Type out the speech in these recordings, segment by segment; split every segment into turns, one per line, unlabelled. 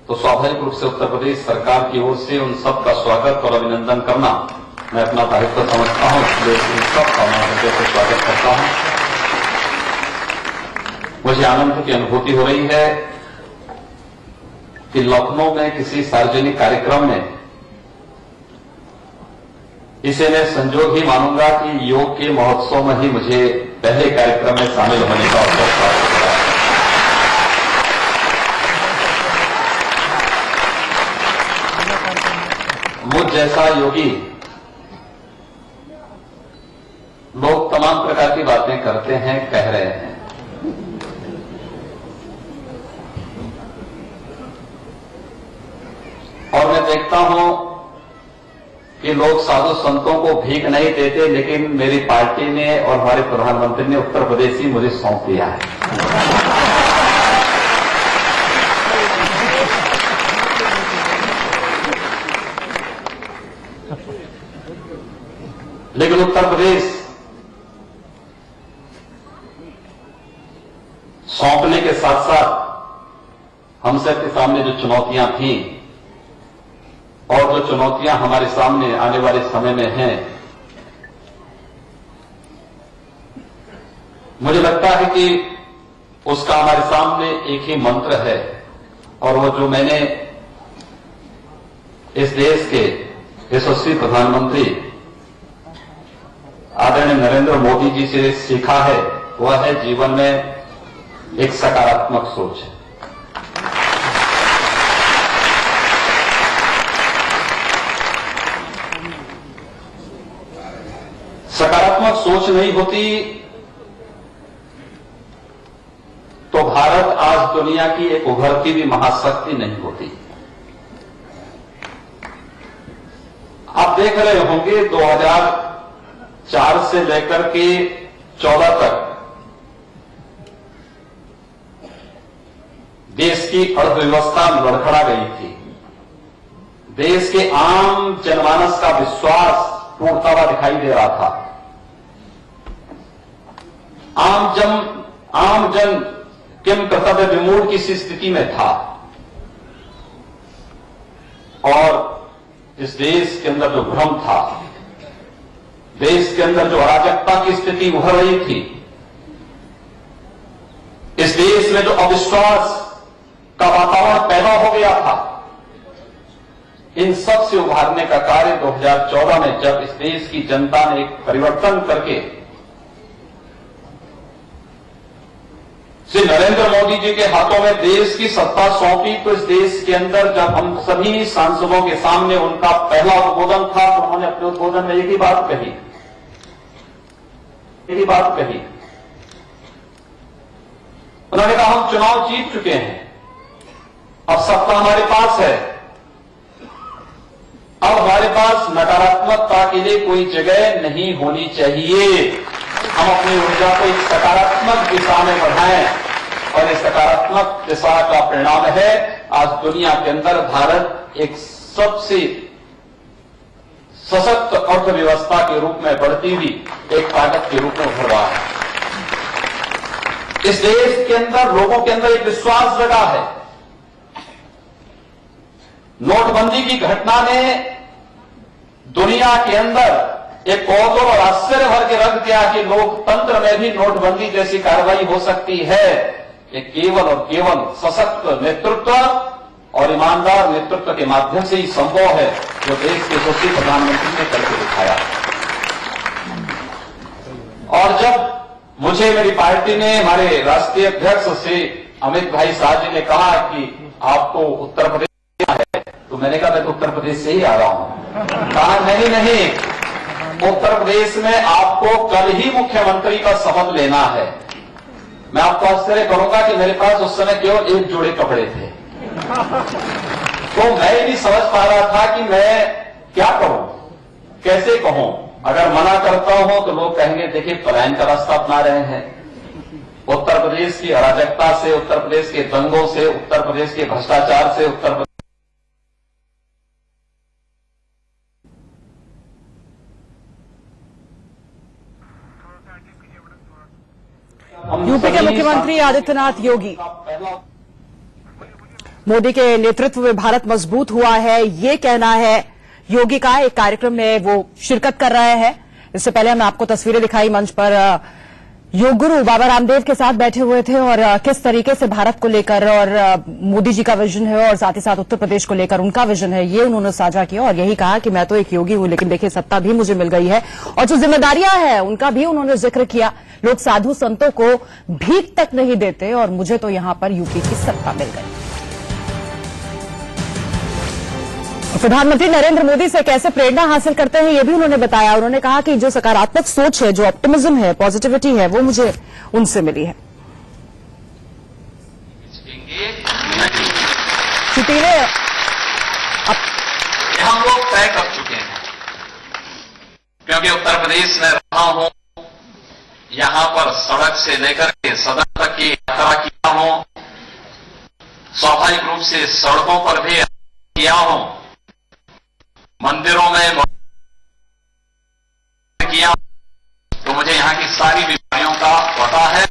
तो स्वाभाविक रूप से उत्तर प्रदेश सरकार की ओर से उन सब का स्वागत और अभिनंदन करना मैं अपना दायित्व समझता हूं, इसलिए इन सब का मैं हृदय से स्वागत करता हूं। मुझे आनंद की अनुभूति हो रही है कि लखनऊ में किसी सार्वजनिक कार्यक्रम में इसे मैं संजोग ही मानूंगा कि योग के महोत्सव में ही मुझे पहले कार्यक्रम में शामिल होने का अवसर प्राप्त हुआ। मुझ जैसा योगी लोग तमाम प्रकार की बातें करते हैं, कह रहे हैं, और मैं देखता हूं कि लोग साधु संतों को भीख नहीं देते, लेकिन मेरी पार्टी ने और हमारे प्रधानमंत्री ने उत्तर प्रदेश ही मुझे सौंप दिया है। लेकिन उत्तर प्रदेश सौंपने के साथ साथ हम सबके सामने जो चुनौतियां थीं और जो चुनौतियां हमारे सामने आने वाले समय में हैं, मुझे लगता है कि उसका हमारे सामने एक ही मंत्र है, और वो जो मैंने इस देश के यशस्वी प्रधानमंत्री आदरणीय नरेंद्र मोदी जी से सीखा है, वह है जीवन में एक सकारात्मक सोच। सकारात्मक सोच नहीं होती तो भारत आज दुनिया की एक उभरती हुई महाशक्ति नहीं होती। आप देख रहे होंगे 2004 से लेकर के 14 तक देश की अर्थव्यवस्था लड़खड़ा गई थी। देश के आम जनमानस का विश्वास टूटता हुआ दिखाई दे रहा था। आम जन किम कर्तव्य विमूढ़ की स्थिति में था, और इस देश के अंदर जो भ्रम था, देश के अंदर जो अराजकता की स्थिति उभर रही थी, इस देश में जो अविश्वास का वातावरण पैदा हो गया था, इन सब से उभारने का कार्य 2014 में जब इस देश की जनता ने एक परिवर्तन करके श्री नरेंद्र मोदी जी के हाथों में देश की सत्ता सौंपी, तो इस देश के अंदर जब हम सभी सांसदों के सामने उनका पहला उद्बोधन था, तो उन्होंने अपने उद्बोधन में एक ही बात कही, उन्होंने कहा हम चुनाव जीत चुके हैं, अब सत्ता हमारे पास है, अब हमारे पास नकारात्मकता के लिए कोई जगह नहीं होनी चाहिए। हम अपनी ऊर्जा को एक सकारात्मक दिशा में बढ़ाएं, और इस सकारात्मक दिशा का परिणाम है आज दुनिया के अंदर भारत एक सबसे सशक्त अर्थव्यवस्था के रूप में बढ़ती हुई एक ताकत के रूप में उभर रहा है। इस देश के अंदर लोगों के अंदर एक विश्वास जगा है। नोटबंदी की घटना ने दुनिया के अंदर एक कौतूहल और आश्चर्य भर के रख दिया कि लोकतंत्र में भी नोटबंदी जैसी कार्रवाई हो सकती है। ये केवल और केवल सशक्त नेतृत्व और ईमानदार नेतृत्व के माध्यम से ही संभव है, जो देश के यशस्वी प्रधानमंत्री ने करके दिखाया। और जब मुझे मेरी पार्टी ने, हमारे राष्ट्रीय अध्यक्ष श्री अमित भाई शाह जी ने कहा कि आपको उत्तर प्रदेश है, तो मैंने कहा मैं तो उत्तर प्रदेश से ही आ रहा हूं। कहा नहीं, उत्तर प्रदेश में आपको कल ही मुख्यमंत्री का शपथ लेना है। मैं आपको आश्चर्य करूंगा कि मेरे पास उस समय केवल एक जोड़े कपड़े थे, तो मैं भी समझ पा रहा था कि मैं क्या करूं, कैसे कहूं। अगर मना करता हूं तो लोग कहेंगे देखिए पलायन का रास्ता अपना रहे हैं। उत्तर प्रदेश की अराजकता से, उत्तर प्रदेश के दंगों से, उत्तर प्रदेश के भ्रष्टाचार से, उत्तर प्रदेश
यूपी के मुख्यमंत्री आदित्यनाथ योगी मोदी के नेतृत्व में भारत मजबूत हुआ है, ये कहना है योगी का। एक कार्यक्रम में वो शिरकत कर रहे हैं। इससे पहले मैं आपको तस्वीरें दिखाई मंच पर योग गुरु बाबा रामदेव के साथ बैठे हुए थे और किस तरीके से भारत को लेकर और मोदी जी का विजन है और साथ ही साथ उत्तर प्रदेश को लेकर उनका विजन है, ये उन्होंने साझा किया और यही कहा कि मैं तो एक योगी हूं, लेकिन देखिए सत्ता भी मुझे मिल गई है और जो जिम्मेदारियां हैं उनका भी उन्होंने जिक्र किया। लोग साधु संतों को भीख तक नहीं देते और मुझे तो यहां पर यूपी की सत्ता मिल गई। प्रधानमंत्री नरेंद्र मोदी से कैसे प्रेरणा हासिल करते हैं ये भी उन्होंने बताया। उन्होंने कहा कि जो सकारात्मक सोच है, जो ऑप्टिमिज्म है, पॉजिटिविटी है, वो मुझे उनसे मिली है।
हम लोग तय कर चुके हैं, क्योंकि उत्तर प्रदेश में रहा हूं, यहां पर सड़क से लेकर के सदन तक की यात्रा किया हूं, स्वाभाविक रूप से सड़कों पर भी किया हूं, मंदिरों में किया, तो मुझे यहां की सारी बीमारियों का पता है।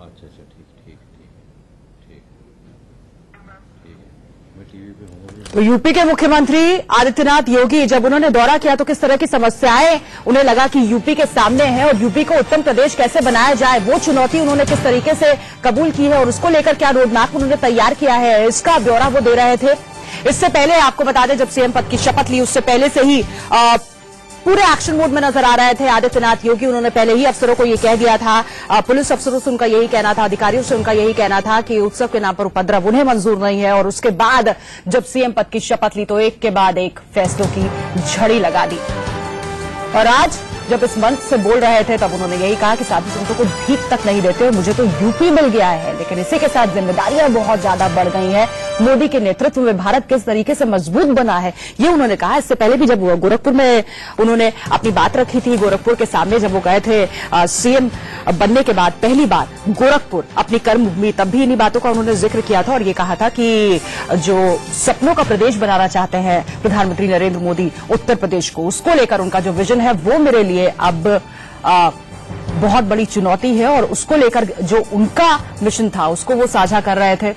अच्छा ठीक मैं टीवी पे हूँ।
तो यूपी के मुख्यमंत्री आदित्यनाथ योगी जब उन्होंने दौरा किया तो किस तरह की समस्याएं उन्हें लगा कि यूपी के सामने है और यूपी को उत्तम प्रदेश कैसे बनाया जाए, वो चुनौती उन्होंने किस तरीके से कबूल की है और उसको लेकर क्या रोड मैप उन्होंने तैयार किया है, इसका ब्यौरा वो दे रहे थे। इससे पहले आपको बता दें, जब सीएम पद की शपथ ली उससे पहले से ही पूरे एक्शन मोड में नजर आ रहे थे आदित्यनाथ योगी। उन्होंने पहले ही अफसरों को ये कह दिया था, पुलिस अफसरों से उनका यही कहना था, अधिकारियों से उनका यही कहना था कि उत्सव के नाम पर उपद्रव उन्हें मंजूर नहीं है। और उसके बाद जब सीएम पद की शपथ ली तो एक के बाद एक फैसलों की झड़ी लगा दी। और आज जब इस मंच से बोल रहे थे तब उन्होंने यही कहा कि साधु संतों को भीख तक नहीं देते और मुझे तो यूपी मिल गया है, लेकिन इसी के साथ जिम्मेदारियां बहुत ज्यादा बढ़ गई हैं। मोदी के नेतृत्व में भारत किस तरीके से मजबूत बना है ये उन्होंने कहा। इससे पहले भी जब गोरखपुर में उन्होंने अपनी बात रखी थी, गोरखपुर के सामने जब वो गए थे सीएम बनने के बाद पहली बार गोरखपुर अपनी कर्मभूमि, तब भी इन्हीं बातों का उन्होंने जिक्र किया था और ये कहा था कि जो सपनों का प्रदेश बनाना चाहते हैं प्रधानमंत्री नरेंद्र मोदी उत्तर प्रदेश को, उसको लेकर उनका जो विजन है वो मेरे लिए अब बहुत बड़ी चुनौती है और उसको लेकर जो उनका मिशन था उसको वो साझा कर रहे थे।